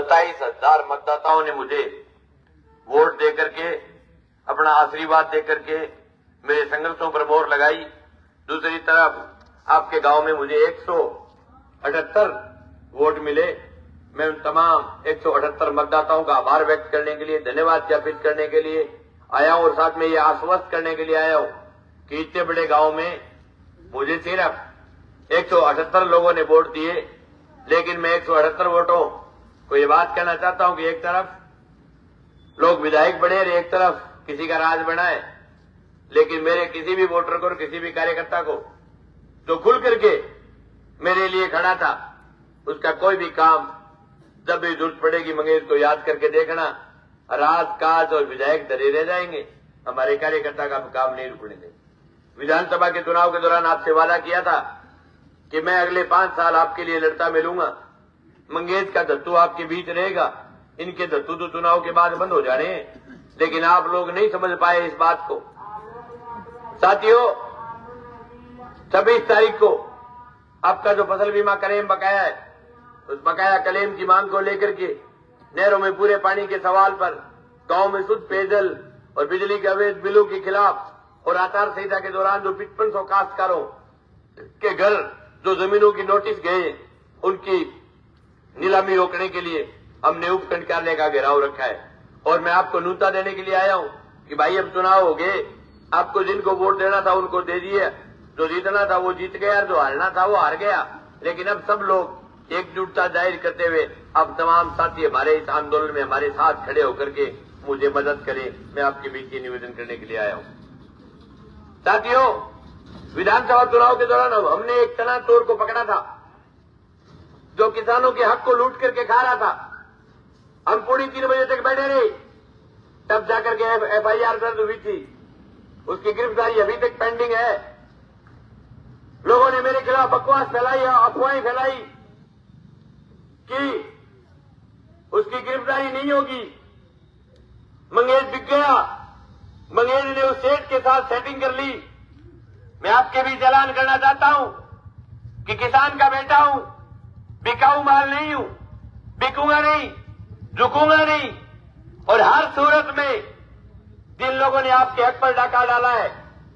27,000 मतदाताओं ने मुझे वोट देकर के, अपना आशीर्वाद देकर के मेरे संघर्षों पर मोहर लगाई। दूसरी तरफ आपके गांव में मुझे 178 वोट मिले। मैं उन तमाम 178 मतदाताओं का आभार व्यक्त करने के लिए, धन्यवाद ज्ञापित करने के लिए आया हूं और साथ में ये आश्वस्त करने के लिए आया हूं कि इतने बड़े गांव में मुझे सिर्फ 178 लोगों ने वोट दिए, लेकिन मैं 178 वोटों को ये बात कहना चाहता हूं कि एक तरफ लोग विधायक बने और एक तरफ किसी का राज बनाए, लेकिन मेरे किसी भी वोटर को और किसी भी कार्यकर्ता को जो खुल करके मेरे लिए खड़ा था, उसका कोई भी काम जब भी जरूरत पड़ेगी मंगेश को याद करके देखना, राज काज और विधायक धरे रह जाएंगे, हमारे कार्यकर्ता का काम नहीं रुकने देंगे। विधानसभा के चुनाव के दौरान आपसे वादा किया था कि मैं अगले 5 साल आपके लिए लड़ता मिलूंगा, मंगेश का दत्तू आपके बीच रहेगा। इनके दत्तू तो चुनाव के बाद बंद हो जाने हैं, लेकिन आप लोग नहीं समझ पाए इस बात को। साथियों, 26 तारीख को आपका जो फसल बीमा क्लेम बकाया है, उस बकाया क्लेम की मांग को लेकर के नहरों में पूरे पानी के सवाल पर, गांव में शुद्ध पेयजल और बिजली के अवैध बिलों के खिलाफ और आचार संहिता के दौरान जो 5500 काश्तकारों के घर जो जमीनों की नोटिस गए, उनकी नीलामी रोकने के लिए हमने उपखंड कार्यालय का घेराव रखा है। और मैं आपको न्यूनता देने के लिए आया हूं कि भाई अब चुनाव हो गए, आपको जिनको वोट देना था उनको दे दिए, जो जीतना था वो जीत गया, जो हारना था वो हार गया। लेकिन अब सब लोग एकजुटता जाहिर करते हुए अब तमाम साथी हमारे इस आंदोलन में हमारे साथ खड़े होकर के मुझे मदद करें। मैं आपके बीच ये निवेदन करने के लिए आया हूं। साथियों, विधानसभा चुनाव के दौरान हमने एक तना चोर को पकड़ा था जो किसानों के हक को लूट करके खा रहा था। हम पूरी 3 बजे तक बैठे रहे, तब जाकर के FIR दर्ज हुई थी। उसकी गिरफ्तारी अभी तक पेंडिंग है। लोगों ने मेरे खिलाफ बकवास फैलाई, अफवाहें फैलाई कि उसकी गिरफ्तारी नहीं होगी, मंगेश बिक गया, मंगेश ने उस सेठ के साथ सेटिंग कर ली। मैं आपके बीच ऐलान करना चाहता हूं कि किसान का बेटा हूं, बिकाऊ माल नहीं हूं, बिकूंगा नहीं, झुकूंगा नहीं। और हर सूरत में जिन लोगों ने आपके हक पर डाका डाला है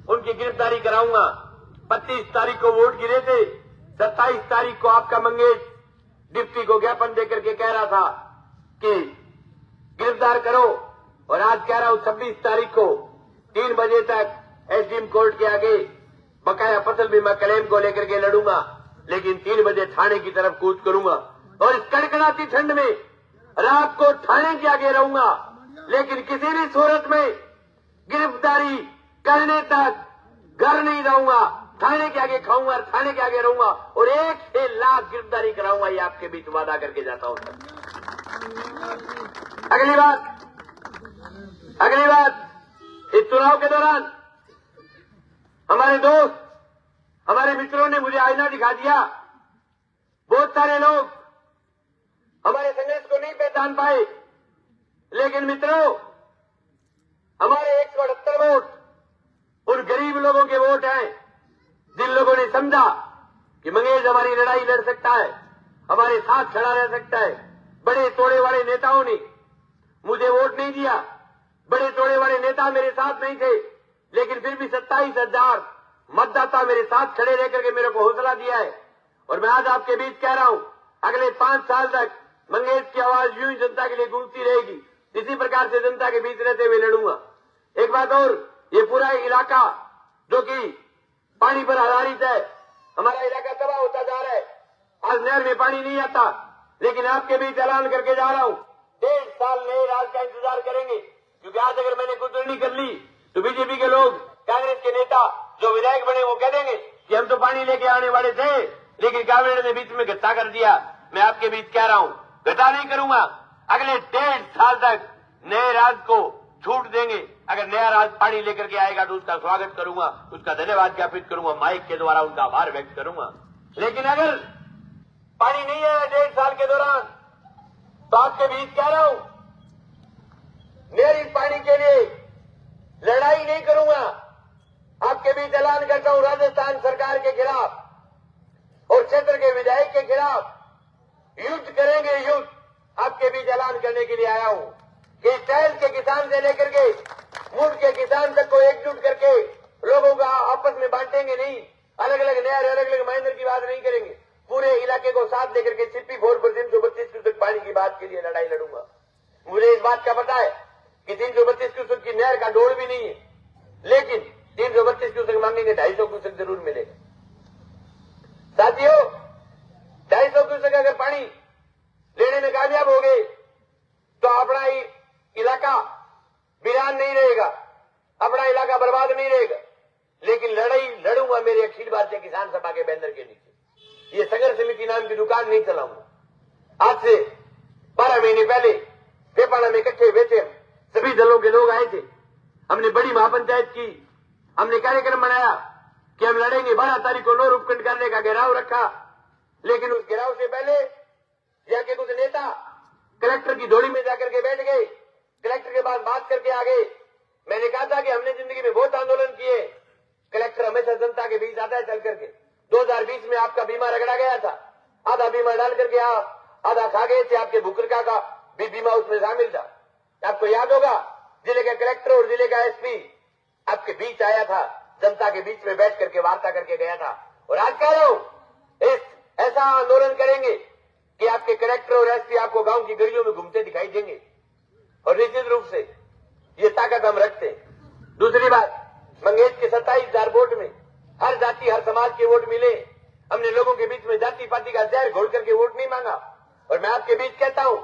उनकी गिरफ्तारी कराऊंगा। 25 तारीख को वोट गिरे थे, 27 तारीख को आपका मंगेश डिप्टी को ज्ञापन देकर के कह रहा था कि गिरफ्तार करो, और आज कह रहा हूं 26 तारीख को 3 बजे तक SDM कोर्ट के आगे बकाया फसल बीमा क्लेम को लेकर के लड़ूंगा, लेकिन 3 बजे थाने की तरफ कूच करूंगा। और इस कड़कड़ाती ठंड में रात को थाने के आगे रहूंगा, लेकिन किसी भी सूरत में गिरफ्तारी करने तक घर नहीं रहूंगा। थाने के आगे खाऊंगा, थाने के आगे रहूंगा और 1 से लाख गिरफ्तारी कराऊंगा। ये आपके बीच वादा करके जाता हूं। अगली बात, इस चुनाव के दौरान हमारे दोस्त, हमारे मित्रों ने मुझे आईना दिखा दिया। बहुत सारे लोग हमारे संघर्ष को नहीं पहचान पाए, लेकिन मित्रों, हमारे 178 वोट उन गरीब लोगों के वोट हैं जिन लोगों ने समझा कि मंगेश हमारी लड़ाई लड़ सकता है, हमारे साथ खड़ा रह सकता है। बड़े तोड़े वाले नेताओं ने मुझे वोट नहीं दिया, बड़े तोड़े वाले नेता मेरे साथ नहीं थे, लेकिन फिर भी 27,000 मतदाता मेरे साथ खड़े रह करके मेरे को हौसला दिया है। और मैं आज आपके बीच कह रहा हूं, अगले 5 साल तक मंगेश की आवाज यूं ही जनता के लिए गूंजती रहेगी। इसी प्रकार से जनता के बीच रहते हुए लड़ूंगा। एक बात और, ये पूरा इलाका जो कि पानी पर आधारित है, हमारा इलाका तबाह होता जा रहा है। आज नहर में पानी नहीं आता, लेकिन आपके बीच ऐलान करके जा रहा हूं, 1.5 साल नए राज का इंतजार करेंगे। क्योंकि आज अगर मैंने कुचलनी कर ली तो बीजेपी के लोग, कांग्रेस के नेता जो विधायक बने वो कह देंगे कि हम तो पानी लेके आने वाले थे, लेकिन कांग्रेस ने बीच में गत्ता कर दिया। मैं आपके बीच कह रहा हूं, गत्ता नहीं करूंगा। अगले 1.5 साल तक नए राज को छूट देंगे। अगर नया राज पानी लेकर के आएगा तो उसका स्वागत करूंगा, उसका धन्यवाद ज्ञापित करूंगा, माइक के द्वारा उनका आभार व्यक्त करूंगा। लेकिन अगर पानी नहीं है 1.5 साल के दौरान, तो आपके बीच कह रहा हूं, नहरी पानी के लिए लड़ाई नहीं करूंगा। आपके बीच ऐलान करता हूं, राजस्थान सरकार के खिलाफ और क्षेत्र के विधायक के खिलाफ युद्ध करेंगे। युद्ध आपके बीच ऐलान करने के लिए आया हूं कि टहल के किसान से लेकर के मुंड के किसान तक को एकजुट करके लोगों का आपस में बांटेंगे नहीं, अलग अलग नहर, अलग अलग महेंद्र की बात नहीं करेंगे, पूरे इलाके को साथ लेकर के 64% 332 पानी की बात के लिए लड़ाई लड़ूंगा। मुझे इस बात का पता है कि 332 क्यूसेक की नहर का डोड़ भी नहीं है, लेकिन 332 क्यूसेक मांगेंगे 250 क्यूसेक जरूर मिलेगा। साथियों, 250 क्यूसेक अगर पानी लेने में कामयाब हो गए तो अपना इलाका वीरान नहीं रहेगा, अपना इलाका बर्बाद नहीं रहेगा। लेकिन लड़ाई लड़ूंगा मेरे अखिल भारतीय किसान सभा के बैनर के नीचे। ये संघर्ष समिति नाम की दुकान नहीं चलाऊंगा। आज से 12 महीने पहले वेपाड़ा में इकट्ठे बैठे सभी दलों के लोग आए थे। हमने बड़ी महापंचायत की, हमने कार्यक्रम बनाया कि हम लड़ेंगे। 12 तारीख को नौर उपखंड करने का घेराव रखा, लेकिन उस घेराव से पहले यहाँ के कुछ नेता कलेक्टर की डोली में जाकर के बैठ गए। कलेक्टर के पास बात करके आ गए। मैंने कहा था कि हमने जिंदगी में बहुत आंदोलन किए, कलेक्टर हमेशा जनता के बीच आता है चल करके। 2020 में आपका बीमा रगड़ा गया था, आधा बीमा डाल करके आधा खा गए थे, आपके बुकरका का भी बीमा उसमें शामिल था। आपको याद होगा, जिले का कलेक्टर और जिले का एसपी आपके बीच आया था, जनता के बीच में बैठ करके वार्ता करके गया था। और आज कह रहा हूं, ऐसा आंदोलन करेंगे कि आपके कलेक्टर और एसपी आपको गांव की गलियों में घूमते दिखाई देंगे। और निश्चित रूप से ये ताकत हम रखते हैं। दूसरी बात, मंगेश के 27,000 वोट में हर जाति हर समाज के वोट मिले। हमने लोगों के बीच में जाति पाति का जहर घोल करके वोट नहीं मांगा। और मैं आपके बीच कहता हूं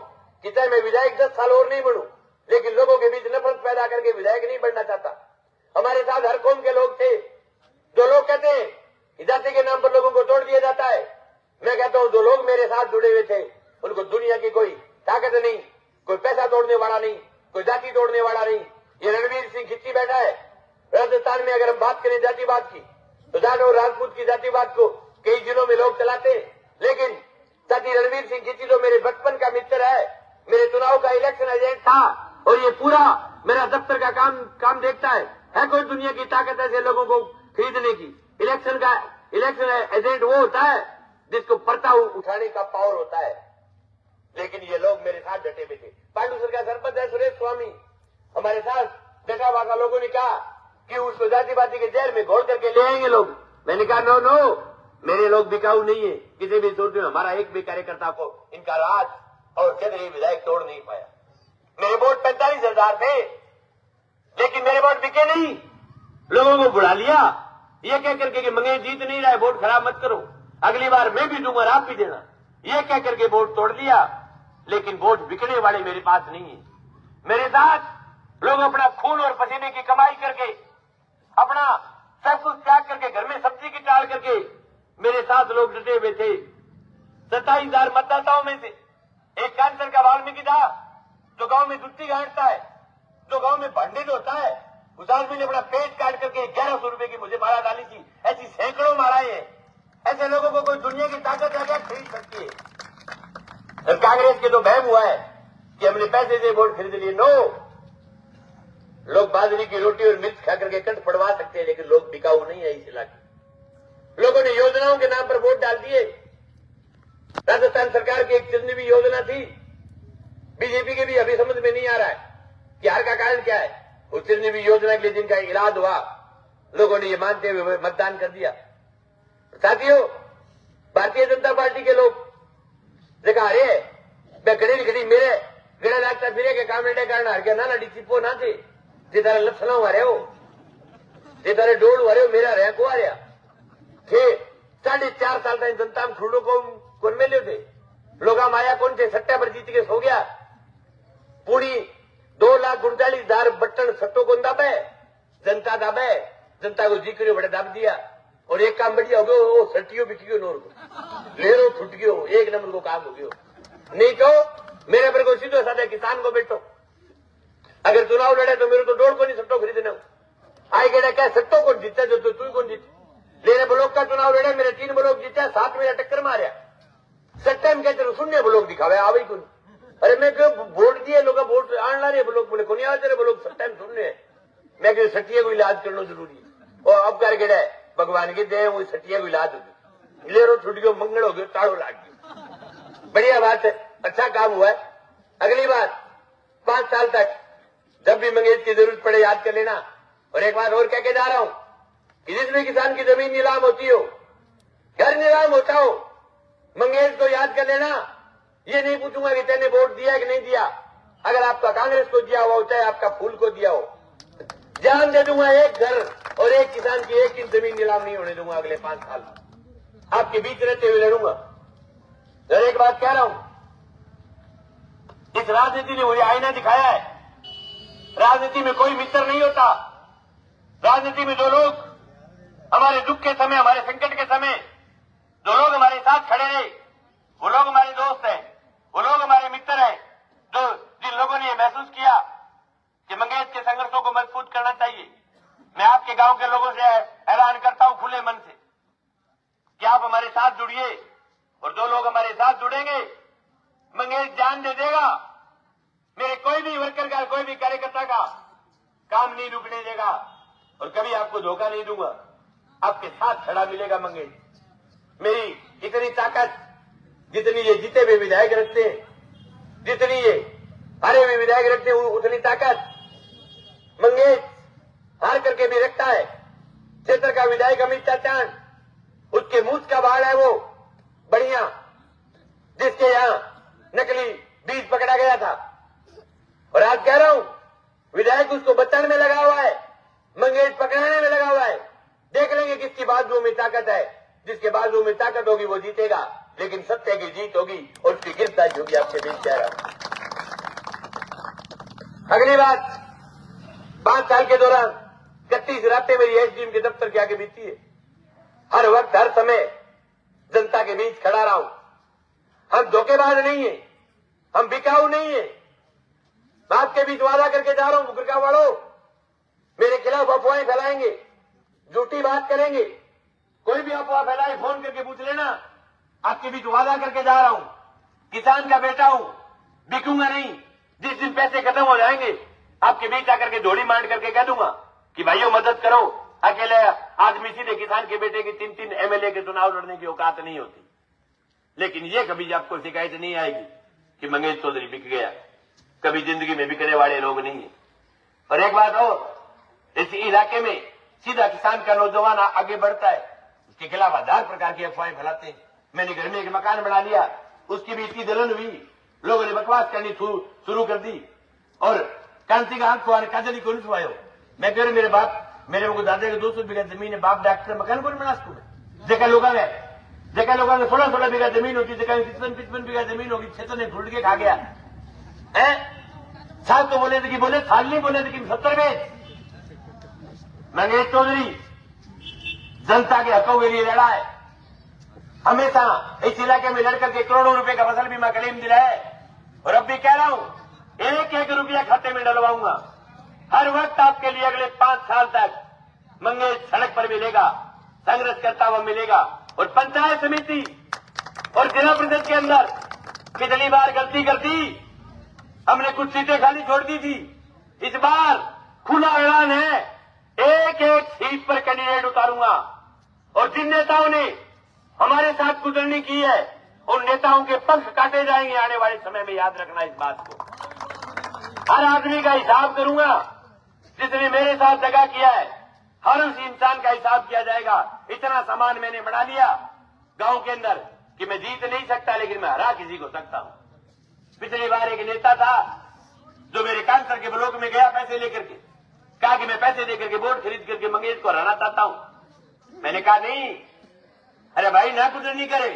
कि चाहे मैं विधायक 10 साल और नहीं बनूं, लेकिन लोगों के बीच नफरत पैदा करके विधायक नहीं बनना चाहता। हमारे साथ हर कौम के लोग थे। जो लोग कहते हैं जाति के नाम पर लोगों को तोड़ दिया जाता है, मैं कहता हूं जो लोग मेरे साथ जुड़े हुए थे उनको दुनिया की कोई ताकत नहीं, कोई पैसा तोड़ने वाला नहीं, कोई जाति तोड़ने वाला नहीं। ये रणवीर सिंह खिच्ची बैठा है। राजस्थान में अगर हम बात करें जातिवाद की, तो जाट और राजपूत की जातिवाद को कई जिलों में लोग चलाते हैं, लेकिन साथी रणवीर सिंह खिच्ची तो मेरे बचपन का मित्र है, मेरे चुनाव का इलेक्शन एजेंट था, और ये पूरा मेरा दफ्तर का काम देखता है कोई दुनिया की ताकत ऐसे लोगों को खरीदने की? इलेक्शन एजेंट वो होता है जिसको पर्चा उठाने का पावर होता है। लेकिन ये लोग मेरे साथ डटे हुए थे। पांडुसर का सरपंच है सुरेश स्वामी, हमारे साथ डटा वाका लोगों ने कहा कि उसको जातिवादी के जहर में घोल करके ले आएंगे लोग। मैंने कहा नो, मेरे लोग बिकाऊ नहीं है किसी भी सूरत में। हमारा एक भी कार्यकर्ता को इनका राज और केंद्रीय विधायक तोड़ नहीं पाया। मेरे वोट 45,000 थे, लेकिन मेरे वोट बिके नहीं। लोगों को बुला लिया ये कह करके कि मंगे जीत नहीं रहा है, वोट खराब मत करो, अगली बार मैं भी दूंगा आप भी देना, ये कह करके वोट तोड़ लिया। लेकिन वोट बिकने वाले मेरे पास नहीं है। मेरे साथ लोग अपना खून और पसीने की कमाई करके, अपना सब कुछ त्याग करके, घर में सब्जी की टाल करके मेरे साथ लोग डटे हुए थे। 27,000 मतदाताओं में से एक कैंसर का वाल्मीकि था, जो गांव में जुत्ती गांठता है, जो गांव में पंडित होता है, उस आदमी ने अपना पेट काट करके 1100 रुपए की मुझे माला डाली थी। ऐसी सैकड़ों मालाएं हैं। ऐसे लोगों को कोई दुनिया की ताकत आगे खरीद सकती है। और कांग्रेस के तो बहम हुआ है कि हमने पैसे से वोट खरीद लिए। नो, लोग बाजरी की रोटी और मिर्च खा करके कंठ पड़वा सकते हैं, लेकिन लोग बिकाऊ नहीं है इस इलाके। लोगों ने योजनाओं के नाम पर वोट डाल दिए। राजस्थान सरकार की एक चिरंजीवी योजना थी, बीजेपी के भी अभी समझ में नहीं आ रहा है कि हार का कारण क्या है। उस चिरंजीवी योजना के लिए जिनका इलाज हुआ, लोगों ने ये मानते हुए मतदान कर दिया। साथियों, भारतीय जनता पार्टी के लोग देखा, अरे मैं घड़ी मेरे गड़ा लागता फिरे के काम कारण हार गया ना डिसिपो ना थे जे तारे लक्षण हारे हो, जे तारे डोल हारे हो, मेरा रहा को हारिया थे। 4.5 साल तक जनता में खड़ो कौन मिले थे, लोग माया कौन थे, सट्टा पर जीत के सो गया। पूरी 2,39,000 बटन सट्टो कौन दाबे, जनता दाबे, जनता को जीकरियो बड़े दाब दिया। और एक काम बढ़िया हो गयो, वो सटियो बिक गयो, नोर को लेरो छुट गयो, एक नंबर को काम हो गयो। नहीं तो मेरे पर को सीधो साधा किसान को बैठो, अगर चुनाव लड़े तो मेरे तो डोड़ को नहीं सट्टो खरीदना। आई गेड़ा क्या सट्टो कौन जीता, जो तो तू कौन जीते। लेने ब्लॉक का चुनाव लड़े, मेरे 3 ब्लॉक जीता, 7 मेरा टक्कर मारा। सट्टा में कहते शून्य ब्लॉक दिखावे आवे कौन। अरे मैं क्यों वोट दिए, लोग वोट आने ला रहे ब्लॉक बोले को नहीं आते रहे ब्लॉक, सट्टा में शून्य है। मैं क्यों सटिया को इलाज करना जरूरी है। और अब कर गेड़ा भगवान की दे वो सटिया को इलाज होगी, लेरो छुट गयो, मंगल हो गयो, ताड़ो लाग गयो। बढ़िया बात है, अच्छा काम हुआ है। अगली बात, 5 साल तक जब भी मंगेश की जरूरत पड़े याद कर लेना। और एक बात और कह के जा रहा हूं कि जिसमें किसान की जमीन नीलाम होती हो, घर नीलाम होता हो, मंगेश को याद कर लेना। ये नहीं पूछूंगा कि तेने वोट दिया कि नहीं दिया। अगर आपका कांग्रेस को दिया हुआ हो, चाहे आपका फूल को दिया हो, जान दे दूंगा, एक घर और एक किसान की एक इंच जमीन नीलाम नहीं होने दूंगा। अगले 5 साल आपके बीच रहते हुए लड़ूंगा। और एक बात कह रहा हूं, इस राजनीति ने वही आईना दिखाया है। राजनीति में कोई मित्र नहीं होता। राजनीति में जो लोग हमारे दुख के समय, हमारे संकट के समय जो लोग हमारे साथ खड़े रहे, वो लोग हमारे दोस्त हैं, वो लोग हमारे मित्र हैं। जो जिन लोगों ने महसूस किया कि मंगेश के संघर्षों को मजबूत करना चाहिए, मैं आपके गांव के लोगों से ऐलान करता हूं खुले मन से कि आप हमारे साथ जुड़िए। और जो लोग हमारे साथ जुड़ेंगे, मंगेश जान दे देगा। मेरे कोई भी वर्कर का, कोई भी कार्यकर्ता का काम नहीं रुकने देगा और कभी आपको धोखा नहीं दूंगा। आपके साथ खड़ा मिलेगा मंगेश। मेरी इतनी ताकत जितनी ये जीते हुए विधायक रखते हैं, जितनी ये हारे हुए विधायक रखते हैं, उतनी ताकत मंगेश हार करके भी रखता है। क्षेत्र का विधायक अमित चाचान, उसके मूछ का बाढ़ है वो बढ़िया, जिसके यहां नकली बीज पकड़ा गया था। और आज कह रहा हूं, विधायक उसको बचाने में लगा हुआ है, मंगेश पकड़ाने में लगा हुआ है। देख लेंगे किसकी बाजुओं में ताकत है। जिसके बाजुओं में ताकत होगी वो जीतेगा, लेकिन सत्य की जीत होगी और उसकी गिरफ्तारी होगी। आपके बीच कह रहा हूं। अगली बात, 5 साल के दौरान 31 रातें मेरी एसडीएम के दफ्तर के आगे बीती है। हर वक्त, हर समय जनता के बीच खड़ा रहा हूं। हम धोखेबाज नहीं है, हम बिकाऊ नहीं है। मैं आपके बीच वादा करके जा रहा हूं, बुकरका वालों, मेरे खिलाफ अफवाहें फैलाएंगे, झूठी बात करेंगे, कोई भी अफवाह फैलाए फोन करके पूछ लेना। आपके बीच वादा करके जा रहा हूं, किसान का बेटा हूं, बिकूंगा नहीं। जिस दिन पैसे खत्म हो जाएंगे, आपके बीच आकर के जोड़ी मांड करके कह दूंगा कि भाइयों मदद करो। अकेले आदमी सीधे किसान के बेटे की 3-3 एमएलए के चुनाव लड़ने की औकात नहीं होती। लेकिन ये कभी आपको शिकायत नहीं आएगी कि मंगेश चौधरी बिक गया। कभी जिंदगी में बिकने वाले लोग नहीं है। और एक बात और, इस इलाके में सीधा किसान का नौजवान आगे बढ़ता है, उसके खिलाफ हजार प्रकार की अफवाहें फैलाते हैं। मैंने घर में एक मकान बना लिया, उसकी भी इतनी जलन हुई, लोगों ने बकवास करनी शुरू कर दी। और कांति का आंख को आने काजली को नहीं हो। मैं कह रहा मेरे बाप, मेरे को दादा के 200 बीघा जमीन है, बाप डॉक्टर मकान को नहीं बना सकूंगा। जगह लोगों ने 16 बीघा जमीन होती, जगह 55 बीघा जमीन होगी, क्षेत्र ने ढूंढ के खा गया है। साल तो बोले थे कि बोले, साल नहीं बोले थे कि 70 बेच। मंगेश चौधरी जनता के हकों के लिए लड़ा है, हमेशा इस इलाके में लड़कर के करोड़ों रुपए का फसल बीमा क्लेम दिला है। और अब भी कह रहा हूं, 1-1 रुपया खाते में डलवाऊंगा। हर वक्त आपके लिए अगले 5 साल तक मंगेश सड़क पर मिलेगा, संघर्ष करता हुआ मिलेगा। और पंचायत समिति और जिला परिषद के अंदर पिछली बार गलती कर दी, हमने कुछ सीटें खाली छोड़ दी थी। इस बार खुला ऐलान है, 1-1 सीट पर कैंडिडेट उतारूंगा। और जिन नेताओं ने हमारे साथ कुचलनी की है, उन नेताओं के पंख काटे जाएंगे आने वाले समय में। याद रखना इस बात को। हर आदमी का हिसाब करूंगा जिसने मेरे साथ दगा किया है। हर उस इंसान का हिसाब किया जाएगा। इतना सामान मैंने बना लिया गांव के अंदर कि मैं जीत नहीं सकता, लेकिन मैं हरा किसी को सकता हूं। पिछली बार एक नेता था जो मेरे कैंसर के ब्लॉक में गया पैसे लेकर के, कहा कि मैं पैसे देकर के वोट खरीद करके मंगेश को हराना चाहता हूं। मैंने कहा नहीं, अरे भाई ना कुचलनी करे,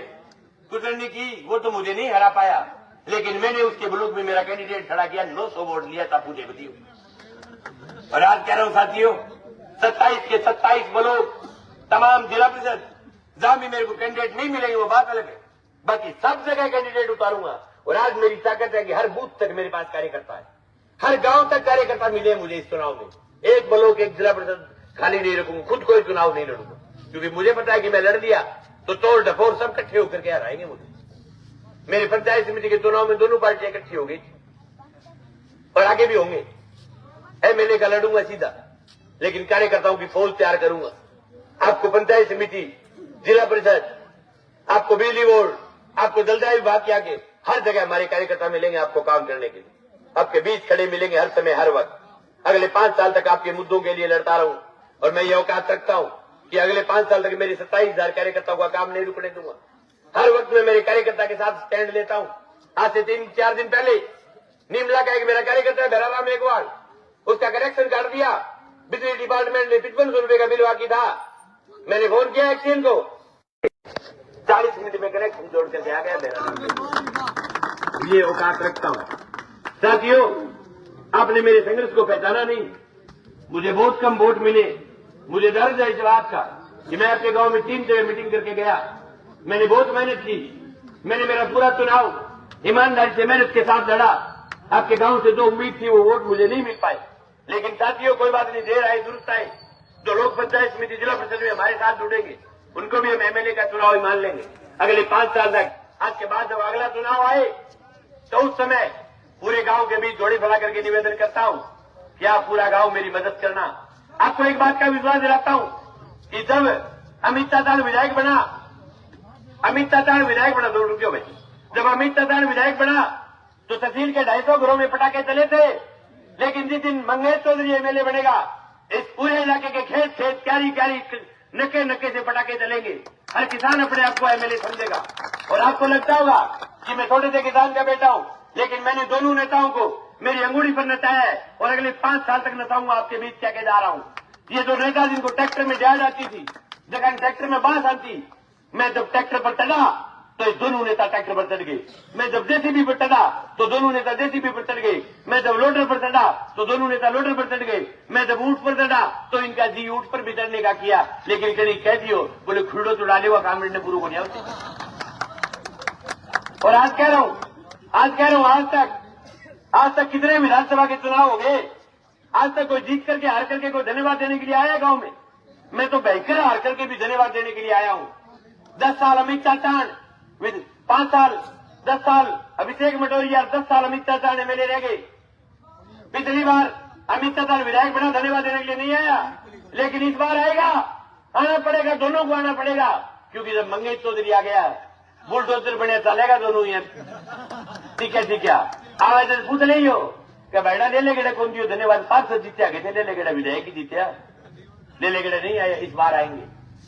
कुचलनी की वो तो मुझे नहीं हरा पाया, लेकिन मैंने उसके ब्लॉक में मेरा कैंडिडेट खड़ा किया, 900 वोट लिया था पूरे बदियो। और आज कह रहा हूं साथियों, 27 के 27 ब्लॉक, तमाम जिला परिषद जहां भी मेरे को कैंडिडेट नहीं मिलेंगे वो बात अलग है, बाकी सब जगह कैंडिडेट उतारूंगा। और आज मेरी ताकत है कि हर बूथ तक मेरे पास कार्यकर्ता है, हर गांव तक कार्यकर्ता मिले मुझे। इस चुनाव में एक ब्लॉक, एक जिला परिषद खाली नहीं रखूंगा, खुद कोई चुनाव नहीं लड़ूंगा, क्योंकि मुझे पता है कि मैं लड़ दिया तो तोड़ डफोर सब इकट्ठे होकर के हराएंगे मुझे। मेरे पंचायत समिति के चुनाव में दोनों पार्टियां इकट्ठी हो गई और आगे भी होंगे। एमएलए का लड़ूंगा सीधा, लेकिन कार्यकर्ताओं की फौज तैयार करूंगा। आपको पंचायत समिति, जिला परिषद, आपको बिजली बोर्ड, आपको जलदाय विभाग के आगे हर जगह हमारे कार्यकर्ता मिलेंगे आपको काम करने के लिए, आपके बीच खड़े मिलेंगे हर समय हर वक्त। अगले 5 साल तक आपके मुद्दों के लिए लड़ता रहूं और मैं ये औकात रखता हूं कि अगले 5 साल तक मेरे 27,000 कार्यकर्ताओं का काम नहीं रुकने दूंगा। हर वक्त में मेरे कार्यकर्ता के साथ स्टैंड लेता हूं। आज से 3-4 दिन पहले नीमला का एक मेरा कार्यकर्ता है भैराराम मेघवाल, उसका कनेक्शन काट दिया। बिजली डिपार्टमेंट में 5500 रुपए का बिल बाकी था। मैंने फोन किया एक्सीएन को, 40 मिनट में कनेक्शन जोड़ करके आ गया मेरा। ये औकात रखता हूं। साथियों, आपने मेरे संघर्ष को पहचाना नहीं। मुझे बहुत कम वोट मिले, मुझे दर्द है इस बात का कि मैं आपके गांव में 3 जगह मीटिंग करके गया। मैंने बहुत मेहनत की, मैंने मेरा पूरा चुनाव ईमानदारी से मेहनत के साथ लड़ा। आपके गांव से जो उम्मीद थी वो वोट मुझे नहीं मिल पाए। लेकिन साथियों, कोई बात नहीं, देर आए दुरुस्त आए। जो लोक पंचायत समिति जिला परिषद में हमारे साथ जुड़ेंगे उनको भी हम एमएलए का चुनाव ही मान लेंगे अगले 5 साल तक। आज के बाद जब अगला चुनाव आए तो उस समय पूरे गांव के बीच जोड़ी फैला करके निवेदन करता हूं कि आप पूरा गांव मेरी मदद करना। आपको एक बात का विश्वास दिलाता हूं कि जब अमित चाचान विधायक बना, दो रुपये बची, जब अमित चाचान विधायक बना तो तहसील के 250 घरों में पटाखे चले थे। लेकिन जिस दिन मंगेश चौधरी एमएलए बनेगा, इस पूरे इलाके के खेत खेत क्यारी क्यारी नके नके से पटाखे चलेंगे। हर किसान अपने आप को एमएलए समझेगा। और आपको लगता होगा कि मैं छोटे से किसान का बेटा हूं, लेकिन मैंने दोनों नेताओं को मेरी अंगूठी पर नचाया है और अगले 5 साल तक नचाऊंगा आपके बीच क्या कह जा रहा हूं। ये जो नेता जिनको ट्रैक्टर में जाए जाती थी, जगह ट्रैक्टर में बांस आती, मैं जब ट्रैक्टर पर चढ़ा तो ये दोनों नेता ट्रैक्टर पर चढ़ गए। मैं जब जेसीबी पर चढ़ा तो दोनों नेता जेसीबी पर चढ़ गए। मैं जब लोडर पर चढ़ा तो दोनों नेता लोडर पर चढ़ गए। मैं जब ऊंट पर चढ़ा तो इनका जी ऊंट पर भी चढ़ने का किया। लेकिन कहीं कह दियो बोले खुड़ो तो डाले हुआ काम ने पूरा को नहीं होते। और आज कह रहा हूं आज तक कितने विधानसभा के चुनाव हो गए? आज तक कोई जीत करके हार करके कोई धन्यवाद देने के लिए आया गांव में? मैं तो भयंकर हार करके भी धन्यवाद देने के लिए आया हूं। 10 साल अमित चाचान, 5 साल 10 साल अभिषेक मटोरिया, 10 साल अमित चाचान एमएलए रह गए। पिछली बार अमित चाचान विधायक बना, धन्यवाद देने के लिए नहीं आया। लेकिन इस बार आएगा, आना पड़ेगा, दोनों को आना पड़ेगा। क्योंकि जब मंगेश चौधरी आ गया, बुलडोजर बने चलेगा दोनों ही। ठीक है आवाज पूछ नहीं हो क्या बैठा ले लेगेड़ा कौन दियो धन्यवाद 500 जीत्या गए ले लेगेड़ा विधायक ही जीत्या, ले लेगेड़ा नहीं आया। इस बार आएंगे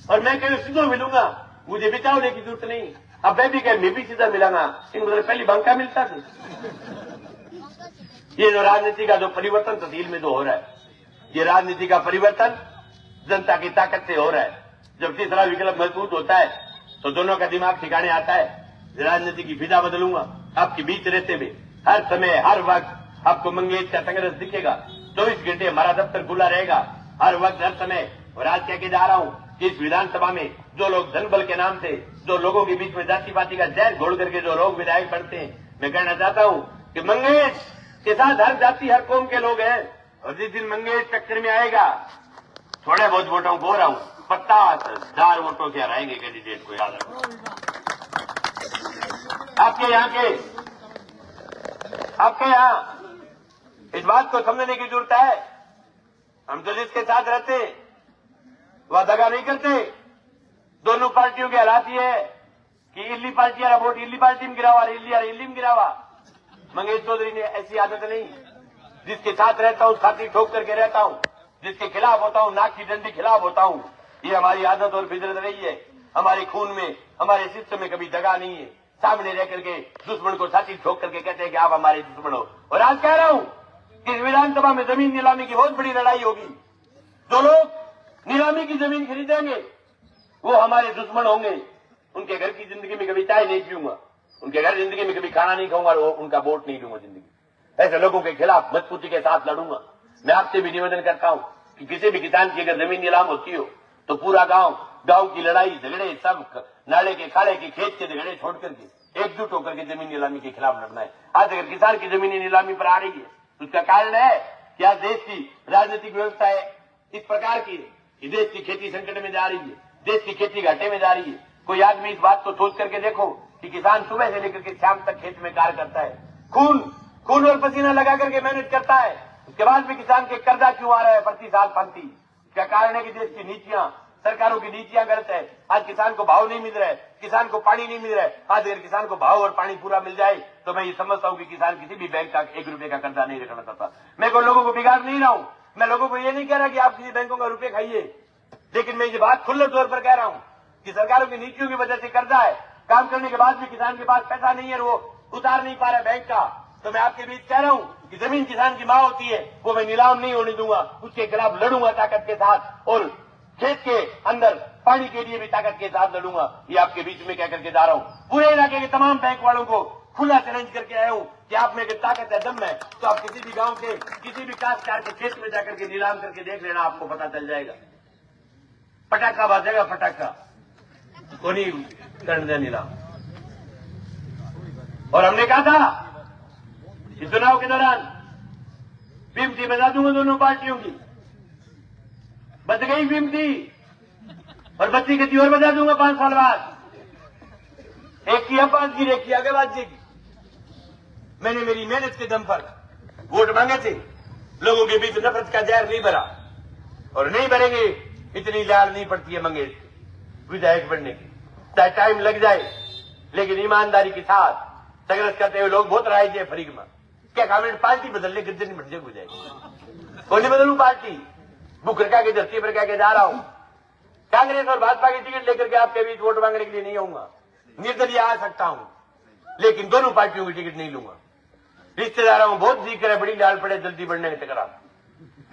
और मैं कहीं सीधो मिलूंगा, मुझे बिचावने की जरूरत नहीं। अब मैं भी कह मैं भी सीधा मिलांगा, इनको पहली बंका मिलता था। ये जो राजनीति का जो परिवर्तन तहसील में जो हो रहा है, ये राजनीति का परिवर्तन जनता की ताकत से हो रहा है। जब तीसरा विकल्प मजबूत होता है तो दोनों का दिमाग ठिकाने आता है। राजनीति की फिजा बदलूंगा आपके बीच रहते हुए। हर समय हर वक्त आपको मंगेश का संघर्ष दिखेगा। 24 घंटे हमारा दफ्तर खुला रहेगा हर वक्त हर समय। और आज कह के जा रहा हूं कि इस विधानसभा में जो लोग धनबल के नाम से, जो लोगों के बीच में जाति पाति का जहर घोल करके जो लोग विधायक बनते हैं, मैं कहना चाहता हूं कि मंगेश के साथ हर जाति हर कौम के लोग हैं। और जिस दिन मंगेश टक्कर में आएगा, थोड़े बहुत वोटों को हो रहा हूं, 50,000 वोटों से हराएंगे कैंडिडेट को, याद रखो। आपके यहां इस बात को समझने की जरूरत है। हम तो जिसके साथ रहते वह दगा नहीं करते। दोनों पार्टियों के हालात ये है कि इल्ली पार्टी वाला वोट इल्ली पार्टी में गिरावा, इल्ली में गिरावा। मंगेश चौधरी ने ऐसी आदत नहीं। जिसके साथ रहता हूं छाती ठोक करके रहता हूं, जिसके खिलाफ होता हूं नाक की डंडी खिलाफ होता हूं। ये हमारी आदत और फितरत रही है। हमारे खून में, हमारे सिस्टम में कभी दगा नहीं है। सामने रह करके दुश्मन को छाती ठोक करके कहते हैं कि आप हमारे दुश्मन हो। और आज कह रहा हूं कि विधानसभा में जमीन नीलामी की बहुत बड़ी लड़ाई होगी। जो लोग नीलामी की जमीन खरीदेंगे वो हमारे दुश्मन होंगे। उनके घर की जिंदगी में कभी चाय नहीं पीऊंगा, उनके घर जिंदगी में कभी खाना नहीं खाऊंगा, उनका वोट नहीं दूंगा जिंदगी। ऐसे लोगों के खिलाफ मजबूती के साथ लड़ूंगा। मैं आपसे भी निवेदन करता हूं कि किसी भी किसान की अगर जमीन नीलाम होती हो तो पूरा गांव की लड़ाई झगड़े सब नाले के खाड़े के खेत के झगड़े छोड़ करके एकजुट होकर के जमीन नीलामी के खिलाफ लड़ना है। आज अगर किसान की जमीन नीलामी पर आ रही है तो उसका कारण है कि आज देश की राजनीतिक व्यवस्था है इस प्रकार की कि देश की खेती संकट में जा रही है, देश की खेती घाटे में जा रही है। कोई आदमी इस बात को सोच करके देखो कि किसान सुबह से लेकर के शाम तक खेत में कार्य करता है, खून और पसीना लगा करके मेहनत करता है। उसके बाद भी किसान के कर्जा क्यों आ रहा है प्रति साल फंती? इसका कारण है कि देश की नीतियां सरकारों की नीतियां गलत है। आज किसान को भाव नहीं मिल रहा है, किसान को पानी नहीं मिल रहा है। आज अगर किसान को भाव और पानी पूरा मिल जाए तो मैं ये समझता हूं कि किसान किसी भी बैंक का 1 रुपए का कर्जा नहीं रखना चाहता। मैं को लोगों को बिगाड़ नहीं रहा हूं, मैं लोगों को ये नहीं कह रहा कि आप किसी बैंकों का रुपए खाइए, लेकिन मैं ये बात खुले तौर पर कह रहा हूं कि सरकारों की नीतियों की वजह से कर्जा है, काम करने के बाद भी किसान के पास पैसा नहीं है, वो उतार नहीं पा रहा बैंक का। तो मैं आपके बीच कह रहा हूं कि जमीन किसान की मां होती है, वो मैं नीलाम नहीं होने दूंगा, उसके खिलाफ लड़ूंगा ताकत के साथ, और खेत के अंदर पानी के लिए भी ताकत के साथ लड़ूंगा। ये आपके बीच में कह करके जा रहा हूं। पूरे इलाके के तमाम बैंक वालों को खुला चैलेंज करके आया हूं कि आप में अगर ताकत है, दम है, तो आप किसी भी गांव के किसी भी काश्तकार के खेत में जाकर के नीलाम करके देख लेना, आपको पता चल जाएगा। पटाखा बाजेगा, पटाखा को नहीं करने दे नीलाम। और हमने कहा था इस चुनाव के दौरान कीमती बजा दूंगा दोनों पार्टियों की, बच गई कीमती, और बच्ची किसी और बजा दूंगा 5 साल बाद। एक की अब्बासगिरी, एक की आगेबाजी की। मैंने मेरी मेहनत के दम पर वोट मांगे थे, लोगों के बीच नफरत का जहर नहीं भरा, और नहीं भरेंगे। इतनी लाल नहीं पड़ती है मंगेश विधायक बनने की, चाहे टाइम लग जाए, लेकिन ईमानदारी के साथ संघर्ष करते हुए लोग बहुत राय है फरीक में। क्या गवर्नमेंट पार्टी बदलने गद्दे नहीं बदले हो जाएगी, कौन नहीं बदलू पार्टी। बुकरका की धरती पर कह के जा रहा हूं, कांग्रेस और भाजपा की टिकट लेकर के आपके बीच वोट मांगने के लिए नहीं आऊंगा। निर्दलीय आ सकता हूं, लेकिन दोनों पार्टियों की टिकट नहीं लूंगा। रिश्तेदारों में बहुत जिक्र है, बड़ी लाल पड़े जल्दी बढ़ने के टकरा।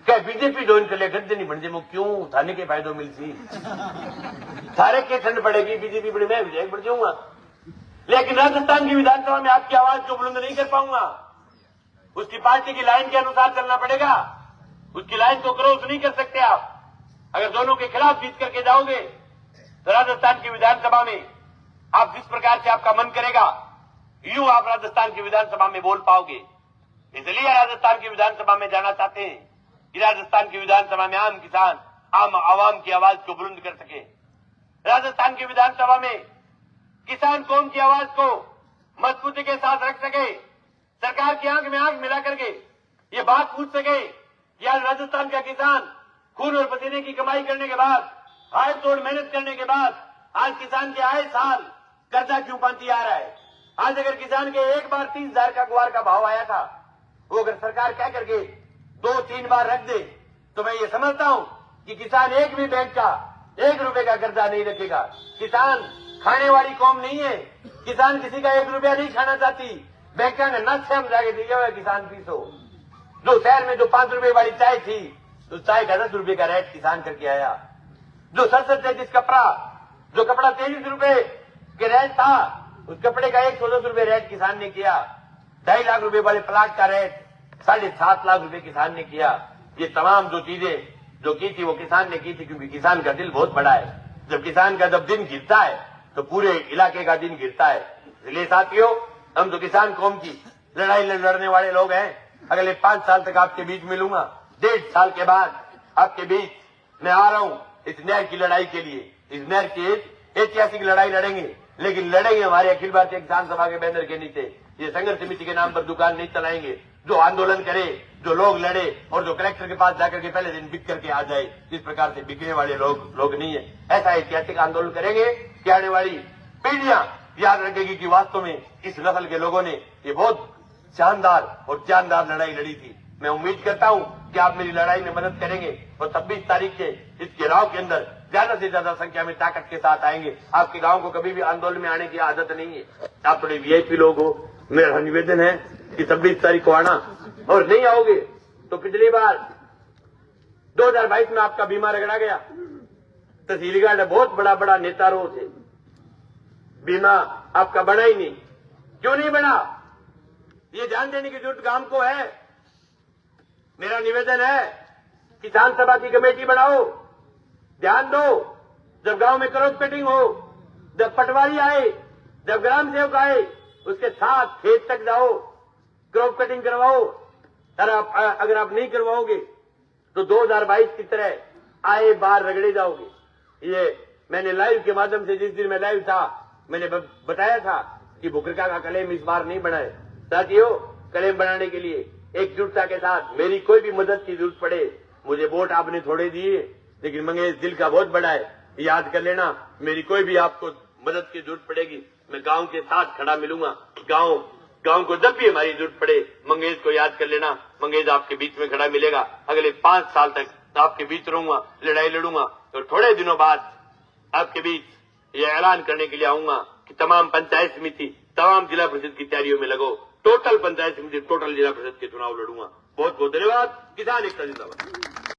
क्या बीजेपी ज्वाइन कर ले, गद्दे नहीं बन जाए, क्यों थाने के फायदों मिलती सारे के ठंड पड़ेगी, बीजेपी बड़ी, मैं विजय बढ़ जाऊंगा। लेकिन राजस्थान की विधानसभा में आपकी आवाज को बुलंद नहीं कर पाऊंगा। उसकी पार्टी की लाइन के अनुसार चलना पड़ेगा, उसकी लाइन को क्रॉस नहीं कर सकते आप। अगर दोनों के खिलाफ जीत करके जाओगे तो राजस्थान की विधानसभा में आप जिस प्रकार से आपका मन करेगा, यूं आप राजस्थान की विधानसभा में बोल पाओगे। इसलिए राजस्थान की विधानसभा में जाना चाहते हैं कि राजस्थान की विधानसभा में आम किसान, आम आवाम की आवाज को बुलंद कर सके। राजस्थान की विधानसभा में किसान कौम की आवाज को मजबूती के साथ रख सके, सरकार की आंख में आंख मिला करके ये बात पूछ सके कि आज राजस्थान का किसान खून और पसीने की कमाई करने के बाद, हाथ तोड़ मेहनत करने के बाद, आज किसान के आए साल कर्जा क्यों पांती आ रहा है। आज अगर किसान के एक बार 30,000 का गुआर का भाव आया था, वो अगर सरकार कह करके 2-3 बार रख दे, तो मैं ये समझता हूं कि किसान एक भी बैंक का 1 रुपए का कर्जा नहीं रखेगा। किसान खाने वाली कौम नहीं है, किसान किसी का 1 रुपया नहीं खाना चाहती। बैंक ने न से हम जाके दिया हुआ किसान पीसो। जो शहर में जो 5 रुपए वाली चाय थी, तो चाय का 10 रुपए का रेट किसान करके आया। जो 37 कपड़ा, जो कपड़ा 23 रुपए के रेट था, उस कपड़े का 110 रुपए रेट किसान ने किया। 2.5 लाख रुपए वाले प्लाट का रेट 7.5 लाख रुपए किसान ने किया। ये तमाम जो चीजें जो की थी वो किसान ने की थी, क्योंकि किसान का दिल बहुत बड़ा है। जब किसान का जब दिन गिरता है तो पूरे इलाके का दिन गिरता है। इसलिए साथियों, हम तो किसान कौम की लड़ाई लड़ने वाले लोग हैं। अगले 5 साल तक आपके बीच मिलूंगा। 1.5 साल के बाद आपके बीच मैं आ रहा हूं इस नहर की लड़ाई के लिए। इस नहर की ऐतिहासिक लड़ाई लड़ेंगे, लेकिन लड़ेंगे हमारे अखिल भारतीय किसान सभा के बैनर के नीचे। ये संघर्ष समिति के नाम पर दुकान नहीं चलाएंगे। जो आंदोलन करे, जो लोग लड़े और जो कलेक्टर के पास जाकर के पहले दिन बिक करके आ जाए, इस प्रकार से बिकने वाले लोग नहीं है। ऐसा ऐतिहासिक आंदोलन करेंगे कि आने वाली पीढ़ियां याद रखेगी कि वास्तव में इस नस्ल के लोगों ने ये बहुत शानदार और जानदार लड़ाई लड़ी थी। मैं उम्मीद करता हूं कि आप मेरी लड़ाई में मदद करेंगे और 26 तारीख के इस घेराव के अंदर ज्यादा से ज्यादा संख्या में ताकत के साथ आएंगे। आपके गांव को कभी भी आंदोलन में आने की आदत नहीं है। आप थोड़े वीआईपी लोग हो, मेरा निवेदन है कि 26 तारीख को आना, और नहीं आओगे तो पिछली बार 2022 में आपका बीमा रगड़ा गया। तहसीलगढ़ बहुत बड़ा नेता रो थे, बीमा आपका बना ही नहीं। क्यों नहीं बना, ये ध्यान देने की जरूरत गांव को है। मेरा निवेदन है, किसान सभा की कमेटी बनाओ, ध्यान दो। जब गांव में क्रॉप कटिंग हो, जब पटवारी आए, जब ग्राम सेवक आए, उसके साथ खेत तक जाओ, क्रॉप कटिंग करवाओ। अगर आप नहीं करवाओगे तो 2022 की तरह आए बार रगड़े जाओगे। ये मैंने लाइव के माध्यम से, जिस दिन मैं लाइव था, मैंने बताया था कि बुकरका का कलेम इस बार नहीं बनाए। साथियों, कलेम बनाने के लिए एकजुटता के साथ मेरी कोई भी मदद की जरूरत पड़े, मुझे वोट आपने थोड़े दिए, लेकिन मंगेश दिल का बहुत बड़ा है। याद कर लेना। मेरी कोई भी आपको मदद की जरूरत पड़ेगी, मैं गांव के साथ खड़ा मिलूंगा। गांव को जब भी हमारी जरूरत पड़े, मंगेश को याद कर लेना। मंगेश आपके बीच में खड़ा मिलेगा। अगले 5 साल तक आपके बीच रहूंगा, लड़ाई लड़ूंगा। और थोड़े दिनों बाद आपके बीच यह ऐलान करने के लिए आऊंगा कि तमाम पंचायत समिति, तमाम जिला परिषद की तैयारियों में लगो। टोटल पंचायत समिति, टोटल जिला परिषद के चुनाव लड़ूंगा। बहुत बहुत धन्यवाद। किसान एकता जिंदाबाद।